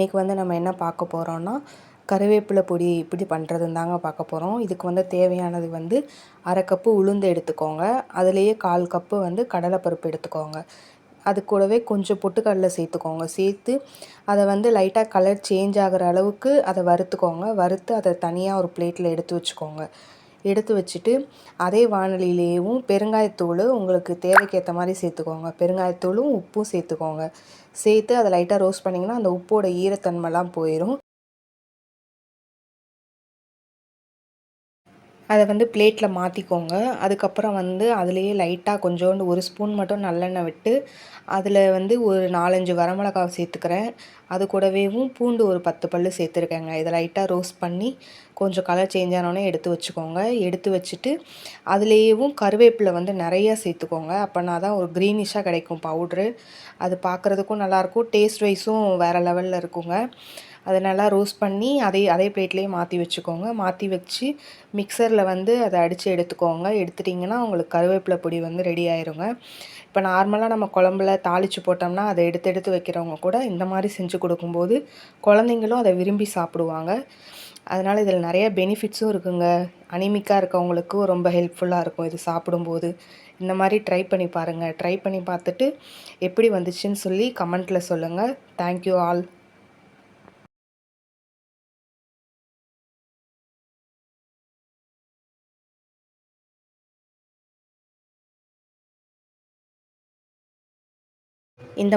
இன்றைக்கி வந்து நம்ம என்ன பார்க்க போகிறோன்னா கருவேப்பிலை பொடி எப்படி பண்ணுறதுன்னு தாங்க பார்க்க போகிறோம். இதுக்கு வந்து தேவையானது வந்து 1/2 கப்பு உளுந்து எடுத்துக்கோங்க. அதுலேயே 1/4 கப்பு வந்து கடலைப்பருப்பு எடுத்துக்கோங்க. அது கூடவே கொஞ்சம் பொட்டுக்கடலை சேர்த்துக்கோங்க. சேர்த்து அதை வந்து லைட்டாக கலர் சேஞ்ச் ஆகிற அளவுக்கு அதை வறுத்துக்கோங்க. வறுத்து அதை தனியாக ஒரு பிளேட்டில் எடுத்து வச்சுக்கோங்க. எடுத்து வச்சுட்டு அதே வாணலியிலேயும் பெருங்காயத்தூள் உங்களுக்கு தேவைக்கு ஏற்ற மாதிரி சேர்த்துக்கோங்க. பெருங்காயத்தூளும் உப்பும் சேர்த்துக்கோங்க. சேர்த்து அதை லைட்டாக ரோஸ்ட் பண்ணிங்கன்னா அந்த உப்போட ஈரத்தன்மைலாம் போயிடும். அதை வந்து பிளேட்டில் மாற்றிக்கோங்க. அதுக்கப்புறம் வந்து அதுலேயே லைட்டாக கொஞ்சோண்டு 1 ஸ்பூன் மட்டும் நல்லெண்ணெய் விட்டு அதில் வந்து ஒரு 4, 5 வரமிளகாய் சேர்த்துக்கிறேன். அது கூடவேவும் பூண்டு ஒரு 10 பல் சேர்த்துருக்கேங்க. இதை லைட்டாக ரோஸ்ட் பண்ணி கொஞ்சம் கலர் சேஞ்ச் ஆனோடனே எடுத்து வச்சுக்கோங்க. எடுத்து வச்சுட்டு அதுலேயும் கருவேப்பிலை வந்து நிறையா சேர்த்துக்கோங்க. அப்போனா தான் ஒரு க்ரீனிஷாக கிடைக்கும் பவுட்ரு. அது பார்க்குறதுக்கும் நல்லாயிருக்கும், டேஸ்ட் வைஸும் வேறு லெவலில் இருக்குங்க. அதை நல்லா ரோஸ்ட் பண்ணி அதே பிளேட்லேயே மாற்றி வச்சுக்கோங்க. மாற்றி வச்சு மிக்சரில் வந்து அதை அடித்து எடுத்துக்கோங்க. எடுத்துட்டிங்கன்னா உங்களுக்கு கருவேப்பிலை பொடி வந்து ரெடி ஆயிருங்க. இப்போ நார்மலாக நம்ம குழம்புல தாளித்து போட்டோம்னா அதை எடுத்து எடுத்து வைக்கிறவங்க கூட இந்த மாதிரி செஞ்சு கொடுக்கும்போது குழந்தைங்களும் அதை விரும்பி சாப்பிடுவாங்க. அதனால் இதில் நிறைய பெனிஃபிட்ஸும் இருக்குங்க. அனிமிக்காக இருக்கவங்களுக்கும் ரொம்ப ஹெல்ப்ஃபுல்லாக இருக்கும் இது சாப்பிடும்போது. இந்த மாதிரி ட்ரை பண்ணி பாருங்கள். ட்ரை பண்ணி பார்த்துட்டு எப்படி வந்துச்சுன்னு சொல்லி கமெண்ட்டில் சொல்லுங்கள். Thank you all. இந்த